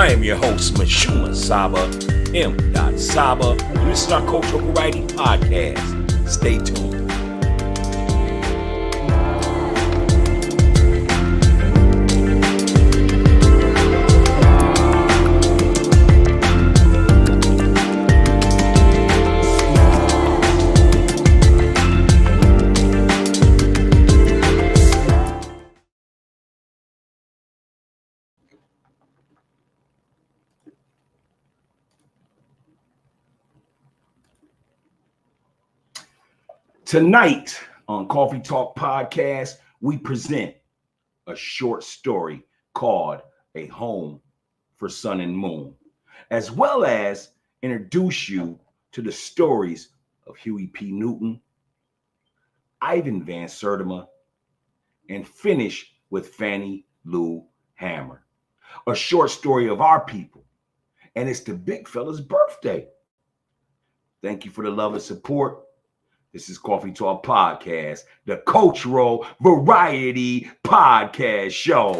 I am your host, Mashuma Saba, M. Saba. This is our Cultural Variety Podcast. Stay tuned. Tonight on Coffee Talk Podcast, we present a short story called A Home for Sun and Moon, as well as introduce you to the stories of Huey P. Newton, Ivan Van Sertima, and finish with Fannie Lou Hammer. A short story of our people, and it's the big fella's birthday. Thank you for the love and support. This is Coffee Talk Podcast, the Cultural Variety Podcast Show.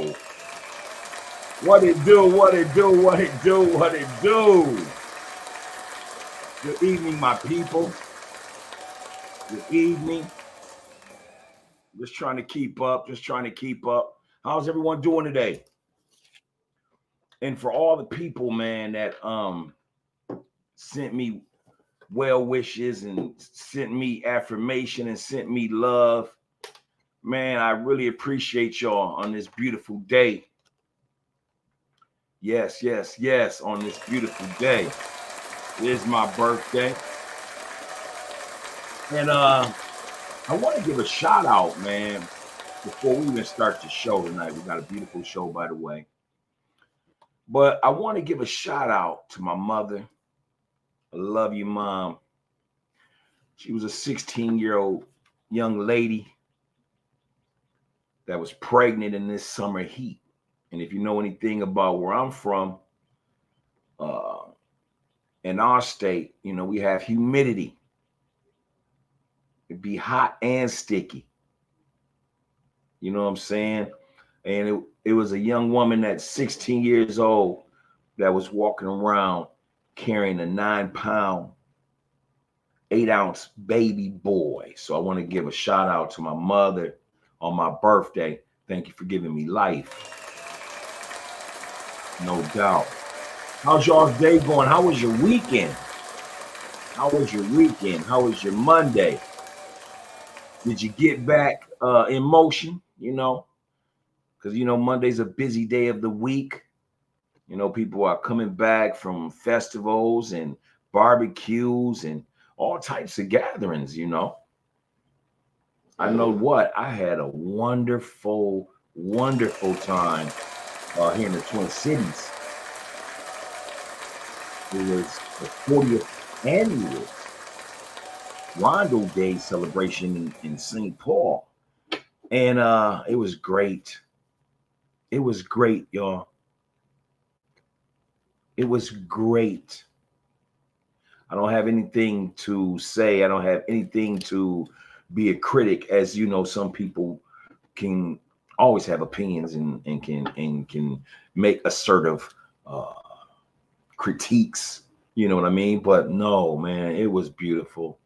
What it do, what it do, what it do, what it do. Good evening, my people. Good evening. Just trying to keep up, How's everyone doing today? And for all the people, man, that sent me well wishes and sent me affirmation and sent me love, man, I really appreciate y'all on this beautiful day. Yes, on this beautiful day. It is my birthday. And I want to give a shout out, man, before we even start the show tonight. We got a beautiful show, by the way. But I want to give a shout out to my mother. I love you, Mom. She was a 16-year-old young lady that was pregnant in this summer heat. And if you know anything about where I'm from, in our state, you know, we have humidity. It'd be hot and sticky. You know what I'm saying? And it was a young woman that's 16 years old that was walking around carrying a 9-pound, 8-ounce baby boy. So I want to give a shout out to my mother on my birthday. Thank you for giving me life. No doubt. How's y'all's day going? How was your weekend? How was your Monday? Did you get back in motion? You know, because, you know, Monday's a busy day of the week. You know, people are coming back from festivals and barbecues and all types of gatherings, you know. I know what, I had a wonderful time here in the Twin Cities. It was the 40th annual Rondo Day celebration in St. Paul. And it was great. It was great, y'all. It was great. I don't have anything to say. I don't have anything to be a critic. As you know, some people can always have opinions and can make assertive critiques. You know what I mean? But no, man, it was beautiful.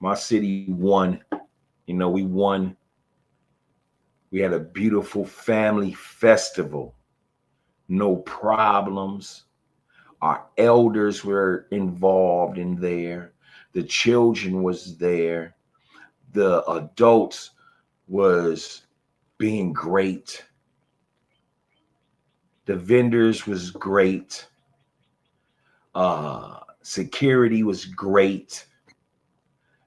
My city won. You know, we won. We had a beautiful family festival. No problems. Our elders were involved in there. The children was there. The adults was being great. The vendors was great. Security was great.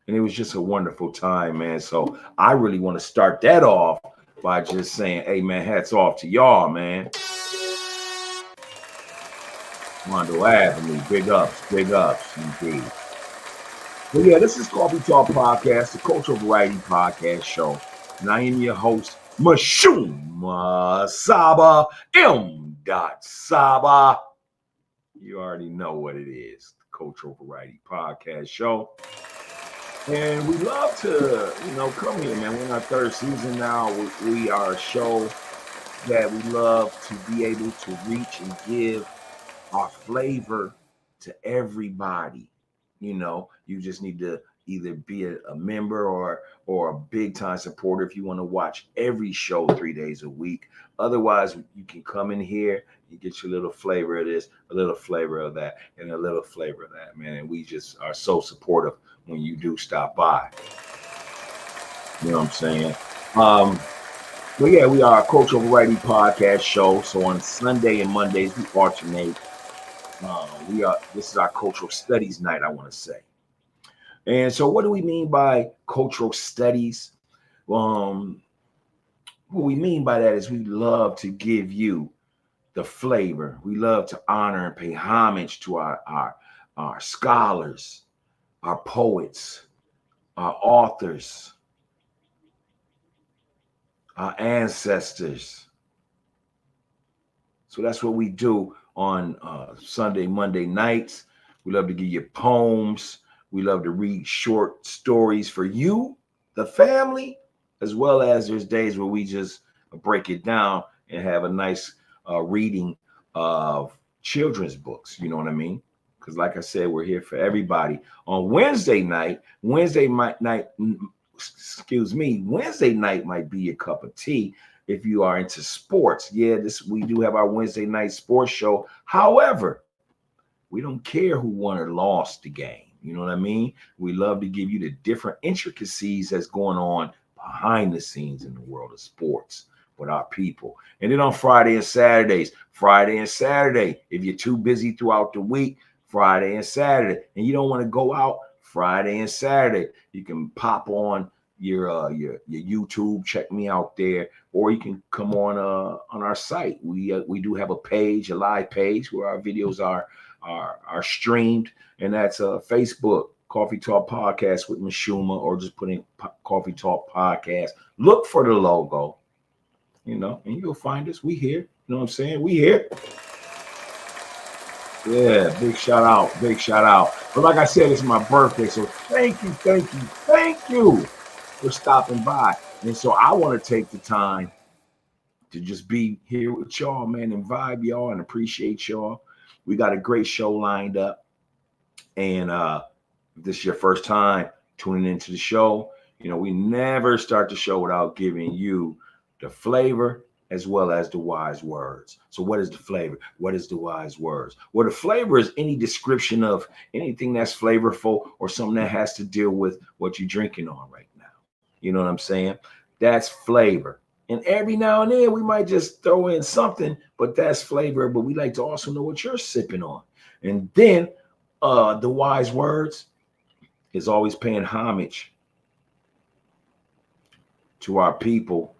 And it was just a wonderful time, man. So I really want to start that off by just saying, hey, man, hats off to y'all, man. Rondo Avenue, big ups, indeed. But yeah, this is Coffee Talk Podcast, the Cultural Variety Podcast Show. And I am your host, Mashuma Saba, M. Saba. You already know what it is, the Cultural Variety Podcast Show. And we love to, you know, come here, man. We're in our third season now. We are a show that we love to be able to reach and give our flavor to everybody. You just need to either be a member or a big time supporter if you want to watch every show 3 days a week. Otherwise, you can come in here, you get your little flavor of this, a little flavor of that, and a little flavor of that, man. And we just are so supportive when you do stop by. You know what I'm saying? Um, but yeah, we are a cultural variety podcast show. So on Sunday and Mondays we alternate. This is our cultural studies night, I want to say. And so what do we mean by cultural studies? Um, what we mean by that is we love to give you the flavor. We love to honor and pay homage to our scholars, our poets, our authors, our ancestors. So that's what we do on Sunday, Monday nights. We love to give you poems. We love to read short stories for you, the family, as well as there's days where we just break it down and have a nice reading of children's books. You know what I mean? Because like I said, we're here for everybody. On Wednesday night, Wednesday night might be a cup of tea if you are into sports. Yeah, we do have our Wednesday night sports show. However, we don't care who won or lost the game. You know what I mean? We love to give you the different intricacies that's going on behind the scenes in the world of sports with our people. And then on Friday and Saturday, if you're too busy throughout the week, Friday and Saturday, and you don't want to go out Friday and Saturday, you can pop on your YouTube, check me out there, or you can come on our site. We do have a page, a live page where our videos are streamed, and that's Facebook, Coffee Talk Podcast with Mashuma, or just put in Coffee Talk Podcast. Look for the logo, and you'll find us. We here. You know what I'm saying? We here. Yeah, big shout out. But like I said, it's my birthday, so thank you for stopping by. And so I want to take the time to just be here with y'all, man, and vibe y'all and appreciate y'all. We got a great show lined up. And if this is your first time tuning into the show, we never start the show without giving you the flavor as well as the wise words. So what is the flavor? What is the wise words? Well, the flavor is any description of anything that's flavorful or something that has to deal with what you're drinking on right now. You know what I'm saying? That's flavor. And every now and then we might just throw in something, but that's flavor. But we like to also know what you're sipping on. And then the wise words is always paying homage to our people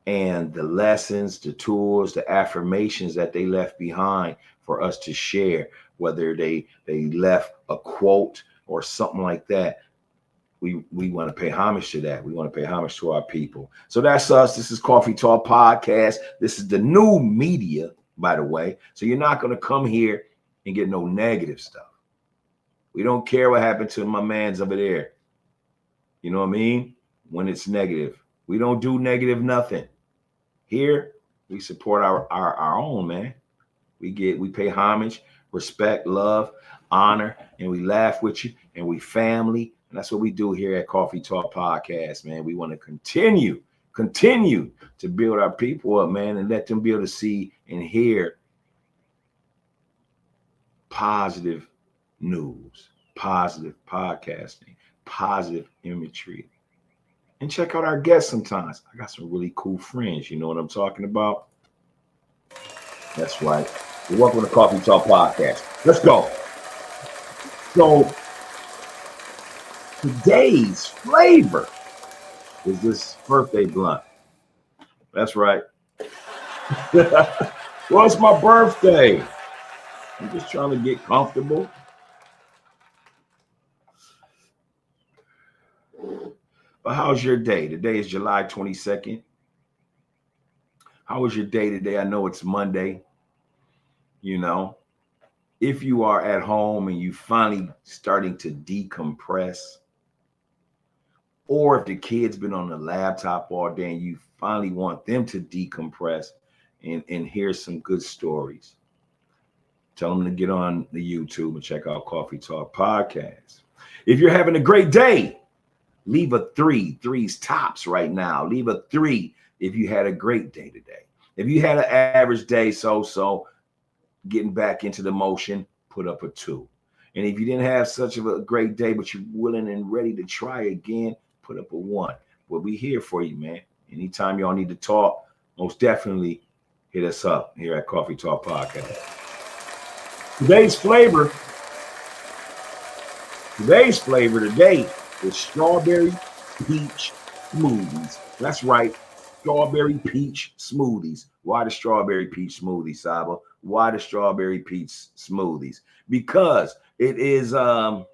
and the lessons, the tools, the affirmations that they left behind for us to share, whether they left a quote or something like that. We want to pay homage to that. We want to pay homage to our people. So that's us. This is Coffee Talk Podcast. This is the new media, by the way. So you're not going to come here and get no negative stuff. We don't care what happened to my mans over there. You know what I mean? When it's negative. We don't do negative nothing. Here, we support our own, man. We pay homage, respect, love, honor, and we laugh with you, and we family. And that's what we do here at Coffee Talk Podcast, man. We want to continue to build our people up, man, and let them be able to see and hear positive news, positive podcasting, positive imagery. And check out our guests sometimes. I got some really cool friends. You know what I'm talking about? That's right. Welcome to Coffee Talk Podcast. Let's go. So today's flavor is this birthday blunt. That's right. Well, it's my birthday. I'm just trying to get comfortable. But how's your day? Today is July 22nd. How was your day today? I know it's Monday. If you are at home and you finally starting to decompress, or if the kid's been on the laptop all day and you finally want them to decompress, and hear some good stories. Tell them to get on the YouTube and check out Coffee Talk Podcast. If you're having a great day, leave a 3. 3's tops right now. Leave a 3 if you had a great day today. If you had an average day, so getting back into the motion, put up a 2. And if you didn't have such of a great day, but you're willing and ready to try again, put up a 1. We'll be here for you, man. Anytime y'all need to talk, most definitely hit us up here at Coffee Talk Podcast. Today's flavor today is strawberry peach smoothies. That's right, strawberry peach smoothies. Why the strawberry peach smoothies, Saba? Why the strawberry peach smoothies? Because it is it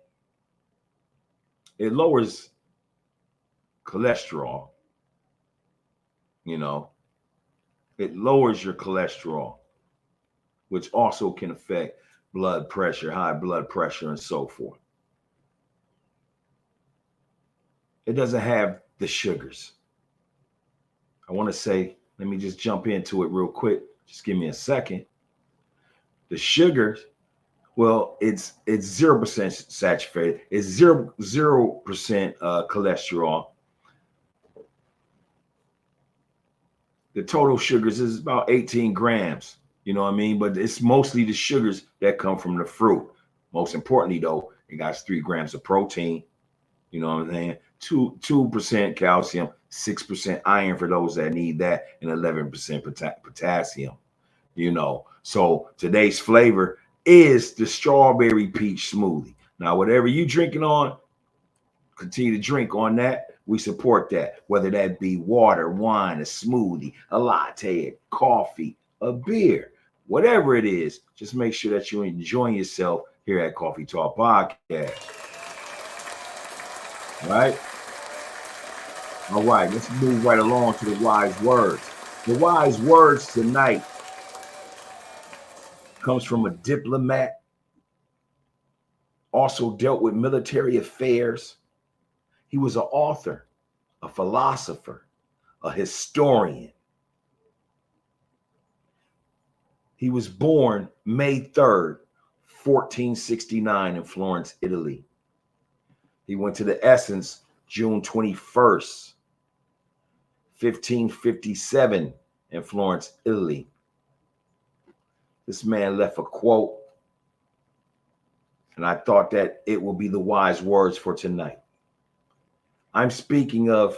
lowers cholesterol. You know, it lowers your cholesterol, which also can affect blood pressure, high blood pressure, and so forth. It doesn't have the sugars. I want to say, let me just jump into it real quick. Just give me a second. The sugars, well, it's 0% saturated. It's 0% cholesterol. The total sugars is about 18 grams. You know what I mean? But it's mostly the sugars that come from the fruit. Most importantly, though, it got 3 grams of protein. You know what I'm saying? 2% calcium, 6% iron for those that need that, and 11% potassium. You know, so today's flavor is the strawberry peach smoothie. Now, whatever you drinking on, continue to drink on that. We support that, whether that be water, wine, a smoothie, a latte, a coffee, a beer, whatever it is. Just make sure that you're enjoying yourself here at Coffee Talk Podcast. All right, let's move right along to the wise words. The wise words tonight comes from a diplomat, also dealt with military affairs. He was an author, a philosopher, a historian. He was born May 3rd, 1469 in Florence, Italy. He went to the Essence June 21st, 1557 in Florence, Italy. This man left a quote, and I thought that it will be the wise words for tonight. I'm speaking of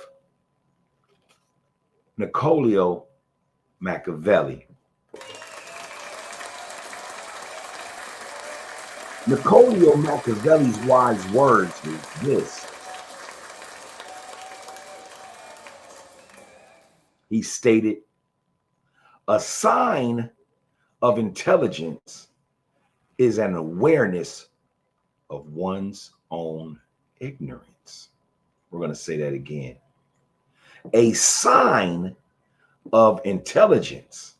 Niccolò Machiavelli. Niccolò Machiavelli's wise words is this. He stated, a sign of intelligence is an awareness of one's own ignorance. We're going to say that again. A sign of intelligence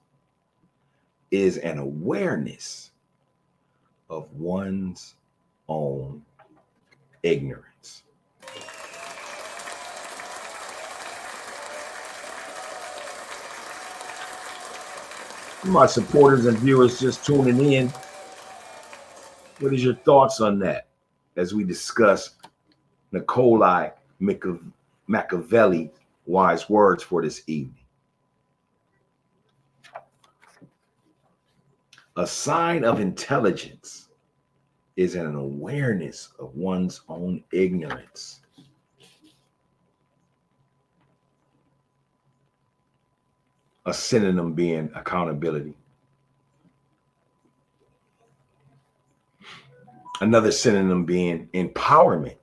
is an awareness of one's own ignorance. My supporters and viewers just tuning in, what is your thoughts on that as we discuss Niccolò Machiavelli wise words for this evening? A sign of intelligence is an awareness of one's own ignorance. A synonym being accountability. Another synonym being empowerment.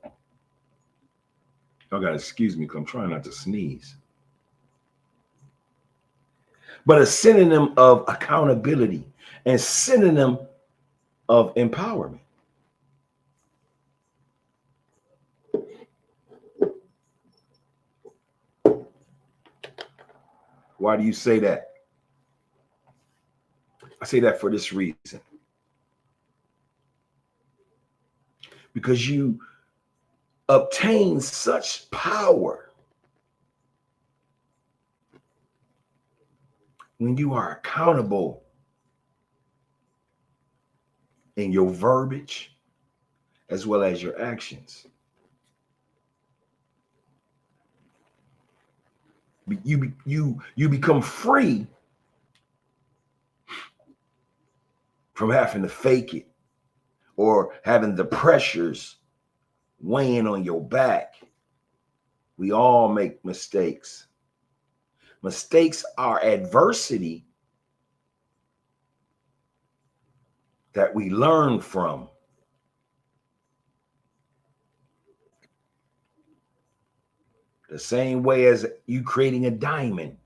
Y'all gotta excuse me because I'm trying not to sneeze. But a synonym of accountability and synonym of empowerment. Why do you say that? I say that for this reason. Because you obtain such power when you are accountable in your verbiage as well as your actions. You become free from having to fake it or having the pressures weighing on your back. We all make mistakes. Mistakes are adversity that we learn from. The same way as you creating a diamond.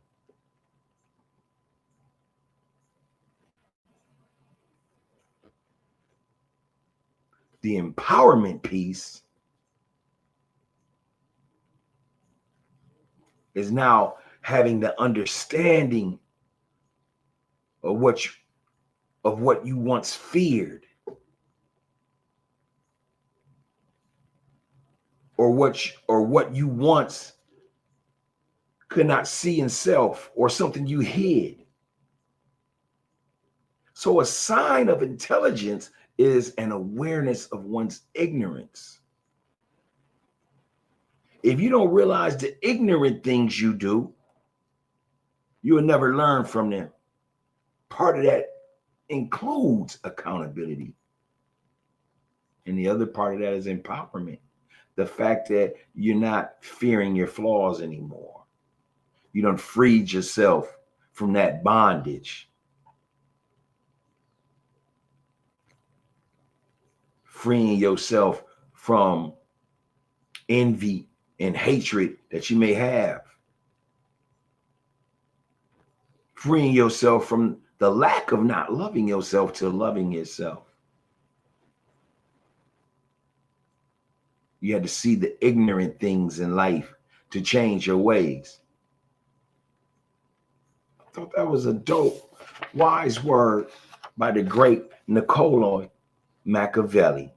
The empowerment piece is now having the understanding of what you once feared, or what you once could not see in self, or something you hid. So a sign of intelligence is an awareness of one's ignorance. If you don't realize the ignorant things you do, you will never learn from them. Part of that includes accountability. And the other part of that is empowerment. The fact that you're not fearing your flaws anymore. You done freed yourself from that bondage. Freeing yourself from envy and hatred that you may have. Freeing yourself from the lack of not loving yourself to loving yourself. You had to see the ignorant things in life to change your ways. I thought that was a dope, wise word by the great Niccolo Machiavelli.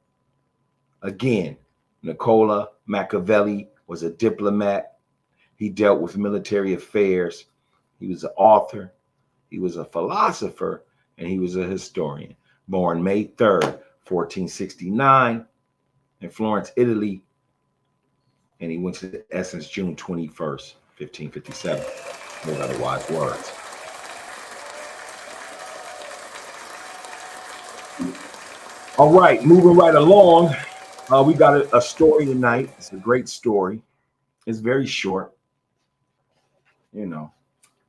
Again, Niccolo Machiavelli was a diplomat. He dealt with military affairs. He was an author. He was a philosopher, and he was a historian. Born May 3rd, 1469 in Florence, Italy, and he went to Essence June 21st, 1557. Those are the wise words. All right, moving right along. We got a story tonight. It's a great story. It's very short,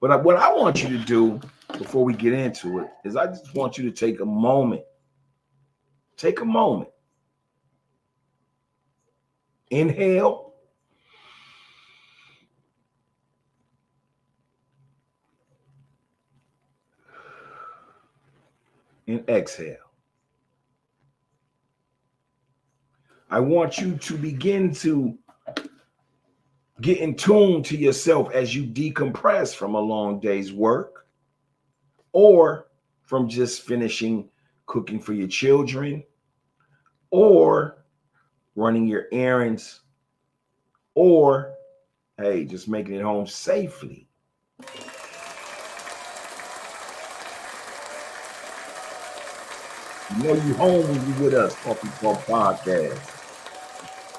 But what I want you to do before we get into it is I just want you to take a moment. Take a moment. Inhale. And exhale. I want you to begin to get in tune to yourself as you decompress from a long day's work, or from just finishing cooking for your children, or running your errands, or, hey, just making it home safely. You know you home when you with us, Coffee Talk Podcast.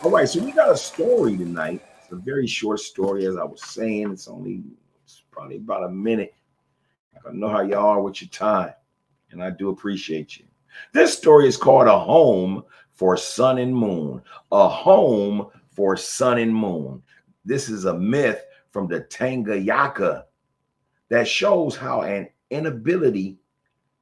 All right, so we got a story tonight. It's a very short story, as I was saying. It's probably about a minute. I know how y'all are with your time, and I do appreciate you. This story is called A Home for Sun and Moon. A Home for Sun and Moon. This is a myth from the Tanganyika that shows how an inability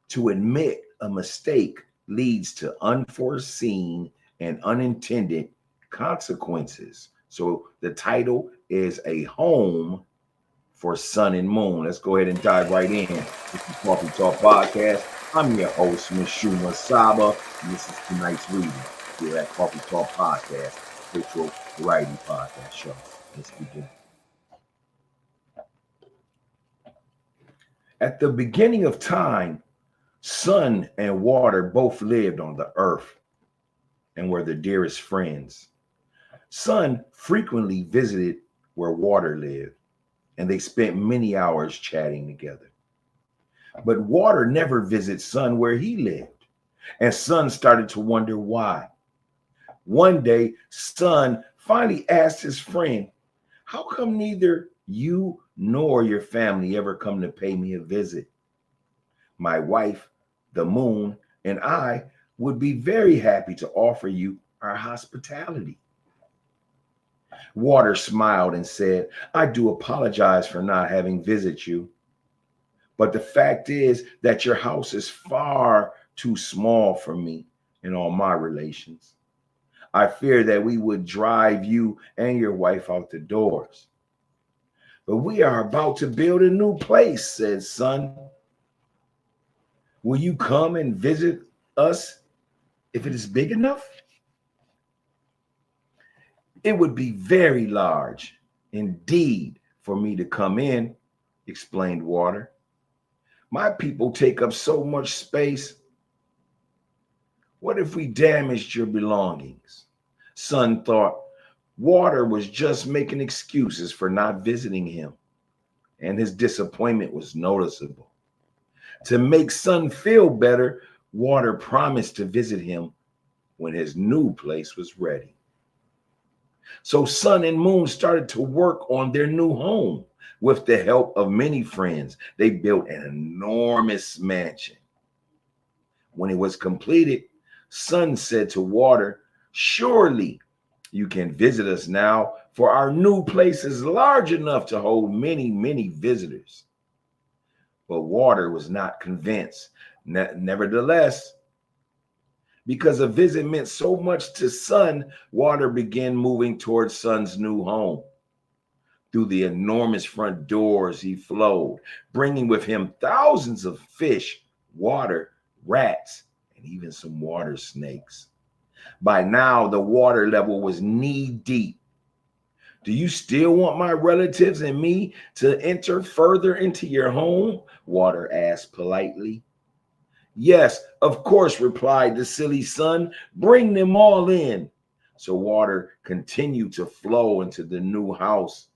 to admit a mistake leads to unforeseen and unintended consequences. So the title is A Home for Sun and Moon. Let's go ahead and dive right in. This is Coffee Talk Podcast. I'm your host, Mashuma Saba, and this is tonight's reading here at Coffee Talk Podcast, virtual variety podcast show. Let's begin. At the beginning of time, sun and water both lived on the earth and were the dearest friends. Sun frequently visited where water lived, and they spent many hours chatting together. But Water never visited Sun where he lived, and Sun started to wonder why. One day, Sun finally asked his friend, "How come neither you nor your family ever come to pay me a visit? My wife, the moon, and I would be very happy to offer you our hospitality." Water smiled and said, "I do apologize for not having visited you, but the fact is that your house is far too small for me and all my relations. I fear that we would drive you and your wife out the doors. But we are about to build a new place," said Sun. "Will you come and visit us if it is big enough?" "It would be very large indeed for me to come in," explained Water. "My people take up so much space. What if we damaged your belongings?" Sun thought Water was just making excuses for not visiting him, and his disappointment was noticeable. To make Sun feel better, Water promised to visit him when his new place was ready. So Sun and Moon started to work on their new home. With the help of many friends, they built an enormous mansion. When it was completed, Sun said to Water, "Surely you can visit us now, for our new place is large enough to hold many, many visitors." But Water was not convinced. Nevertheless, because a visit meant so much to Sun, Water began moving towards Sun's new home. Through the enormous front doors he flowed, bringing with him thousands of fish, water, rats, and even some water snakes. By now, the water level was knee deep. "Do you still want my relatives and me to enter further into your home?" Water asked politely. "Yes, of course," replied the silly Sun. "Bring them all in." So Water continued to flow into the new house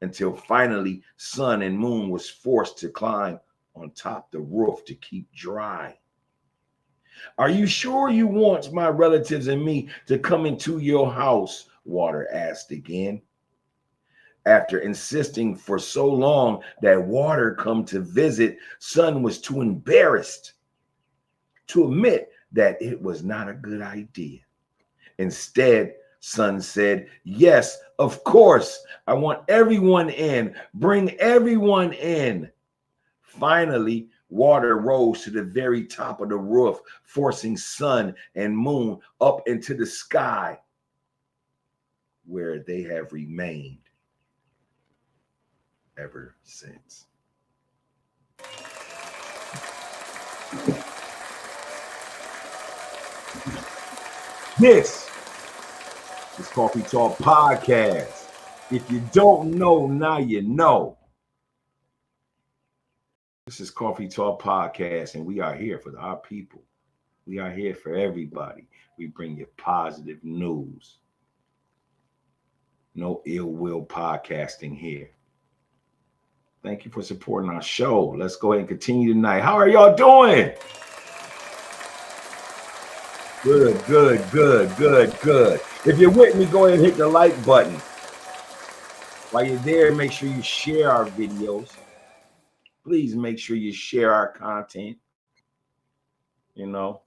until finally Sun and Moon was forced to climb on top the roof to keep dry. "Are you sure you want my relatives and me to come into your house?" Water asked again. After insisting for so long that Water come to visit, Sun was too embarrassed to admit that it was not a good idea. Instead, Sun said, "Yes, of course. I want everyone in. Bring everyone in." Finally, Water rose to the very top of the roof, forcing Sun and Moon up into the sky, where they have remained ever since. This is Coffee Talk Podcast. If you don't know, now you know. This is Coffee Talk Podcast, and we are here for our people. We are here for everybody. We bring you positive news. No ill will podcasting here. Thank you for supporting our show. Let's go ahead and continue tonight. How are y'all doing? Good, good, good, good, good. If you're with me, go ahead and hit the like button. While you're there, make sure you share our videos. Please make sure you share our content. You know,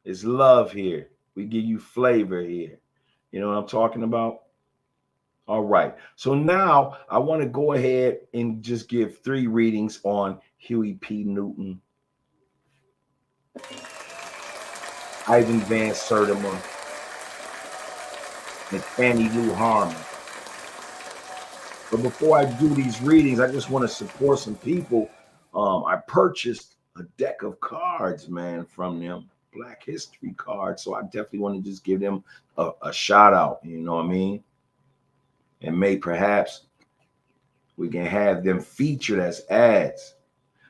it's love here. We give you flavor here. You know what I'm talking about? All right. So now I want to go ahead and just give 3 readings on Huey P. Newton, Ivan Van Sertima, and Fannie Lou Harmon. But before I do these readings, I just want to support some people. I purchased a deck of cards, man, from them, Black History cards. So I definitely want to just give them a shout out, you know what I mean? And may perhaps we can have them featured as ads.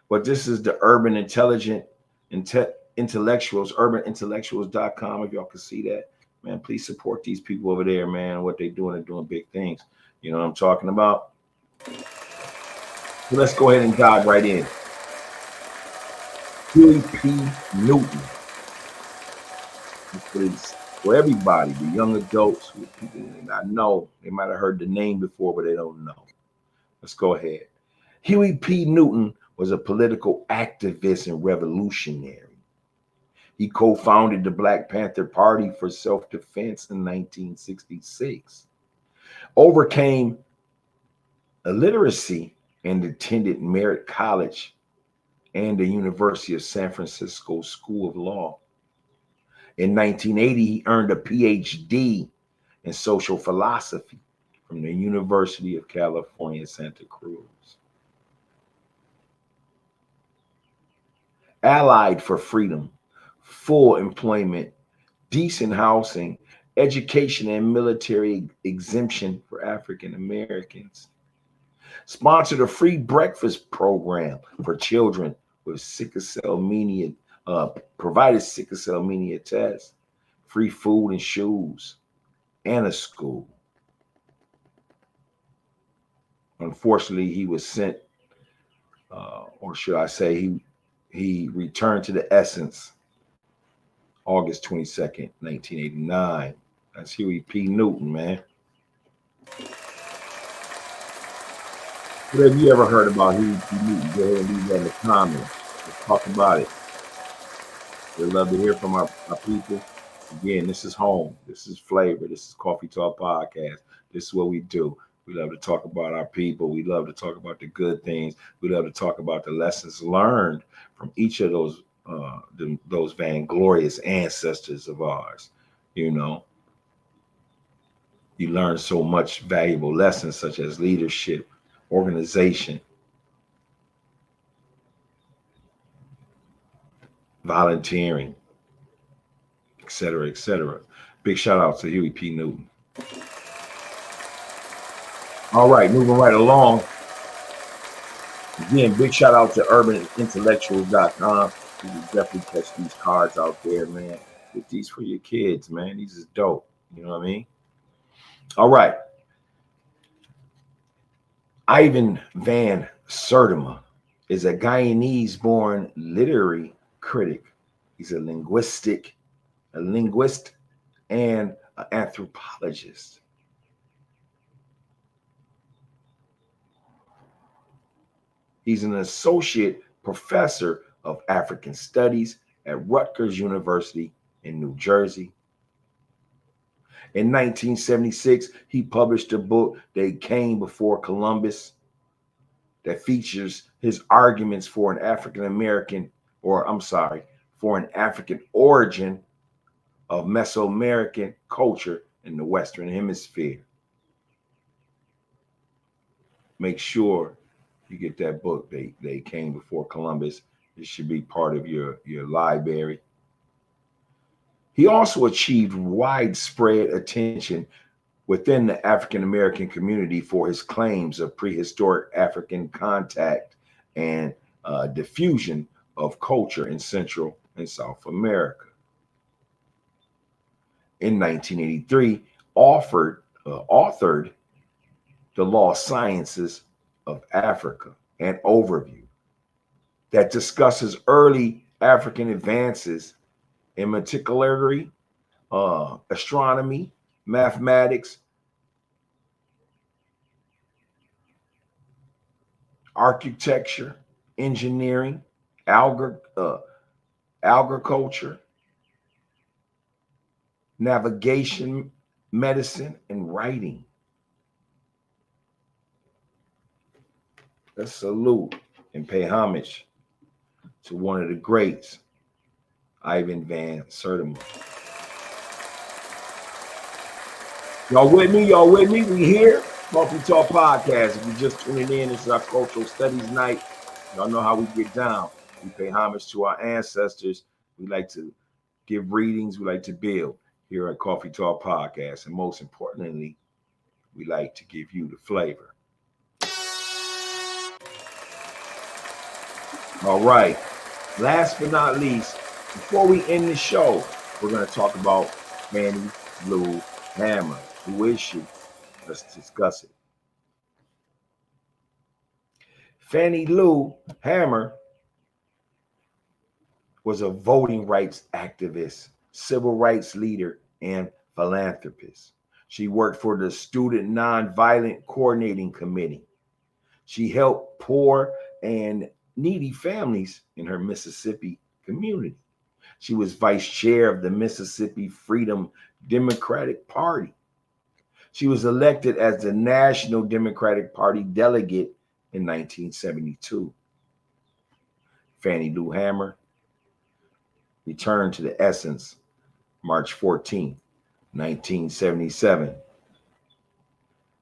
But this is the Urban Intelligent Intellectuals, urbanintellectuals.com. If y'all can see that, man, please support these people over there, man. What they're doing big things. You know what I'm talking about? So let's go ahead and dive right in. Huey P. Newton. For everybody, the young adults, people may not know, they might have heard the name before, but they don't know. Let's go ahead. Huey P. Newton was a political activist and revolutionary. He co-founded the Black Panther Party for self-defense in 1966, overcame illiteracy, and attended Merritt College and the University of San Francisco School of Law. In 1980, he earned a PhD in social philosophy from the University of California, Santa Cruz. Allied for freedom, full employment, decent housing, education, and military exemption for African Americans. Sponsored a free breakfast program for children with sickle cell anemia, provided sickle cell anemia tests, free food and shoes, and a school. Unfortunately, he was sent, or should I say, he returned to the essence August 22nd, 1989. That's Huey P. Newton, man. What have you ever heard about Huey P. Newton? Go ahead and leave that in the comments. Let's talk about it. We'd love to hear from our people. Again, this is home. This is flavor. This is Coffee Talk Podcast. This is what we do. We love to talk about our people. We love to talk about the good things. We love to talk about the lessons learned from each of those vainglorious ancestors of ours. You know, you learn so much valuable lessons such as leadership, organization, volunteering, et cetera, et cetera. Big shout out to Huey P. Newton. All right, moving right along. Again, big shout out to urbanintellectuals.com. You can definitely catch these cards out there, man. Get these for your kids, man. These is dope. You know what I mean? All right. Ivan van Sertima is a Guyanese-born literary critic. He's a linguist and an anthropologist. He's an associate professor of African Studies at Rutgers University in New Jersey. In 1976, he published a book, They Came Before Columbus, that features his arguments for an African origin of Mesoamerican culture in the Western Hemisphere. Make sure you get that book, They Came Before Columbus. It should be part of your library. He also achieved widespread attention within the African American community for his claims of prehistoric African contact and diffusion of culture in Central and South America. In 1983, authored The Lost Sciences of Africa, an overview that discusses early African advances in particularly astronomy, mathematics, architecture, engineering, agriculture, navigation, medicine, and writing. Let's salute and pay homage to one of the greats, Ivan van Sertima. Y'all with me? Y'all with me? We here. Coffee Talk Podcast. If you're just tuning in, this is our cultural studies night. Y'all know how we get down. We pay homage to our ancestors. We like to give readings. We like to build here at Coffee Talk Podcast. And most importantly, we like to give you the flavor. All right. Last but not least, before we end the show, we're going to talk about Fannie Lou Hamer. Who is she? Let's discuss it. Fannie Lou Hamer was a voting rights activist, civil rights leader, and philanthropist. She worked for the Student Nonviolent Coordinating Committee. She helped poor and needy families in her Mississippi community. She was vice chair of the Mississippi Freedom Democratic Party. She was elected as the National Democratic Party delegate in 1972. Fannie Lou Hamer returned to the Essence March 14, 1977.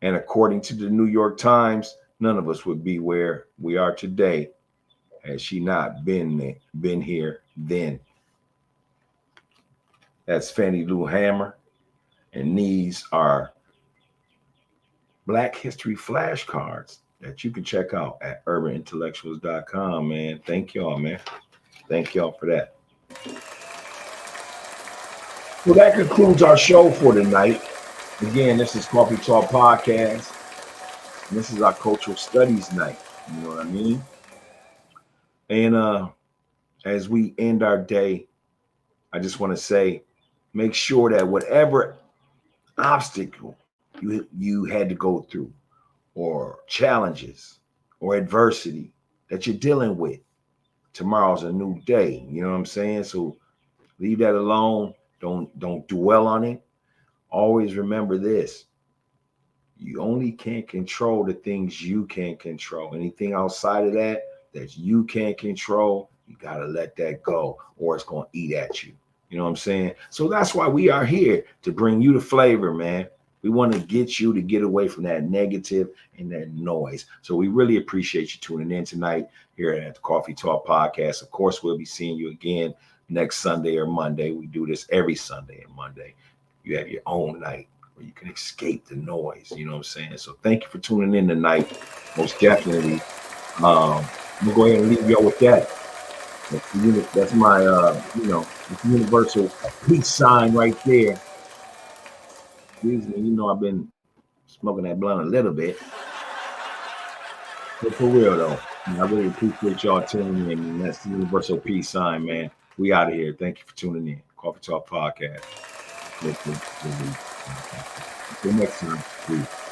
And according to the New York Times, none of us would be where we are today had she not been here then. That's Fannie Lou Hamer. And these are Black History flashcards that you can check out at urbanintellectuals.com, man. Thank y'all, man. Thank y'all for that. Well, that concludes our show for tonight. Again, this is Coffee Talk Podcast. And this is our cultural studies night. You know what I mean? And as we end our day, I just want to say, make sure that whatever obstacle you had to go through, or challenges, or adversity that you're dealing with, tomorrow's a new day. You know what I'm saying? So leave that alone. Don't dwell on it. Always remember this. You only can't control the things you can't control. Anything outside of that you can't control, you got to let that go, or it's going to eat at you. You know what I'm saying? So that's why we are here, to bring you the flavor, man. We want to get you to get away from that negative and that noise. So we really appreciate you tuning in tonight here at the Coffee Talk Podcast. Of course, we'll be seeing you again next Sunday or Monday. We do this every Sunday and Monday. You have your own night where you can escape the noise. You know what I'm saying? So thank you for tuning in tonight. Most definitely. I'm gonna go ahead and leave y'all with that. That's my, universal peace sign right there. Excuse me, I've been smoking that blunt a little bit. But for real though, I really appreciate y'all tuning in. And that's the universal peace sign, man. We out of here. Thank you for tuning in. Coffee Talk Podcast. Until next time. Peace.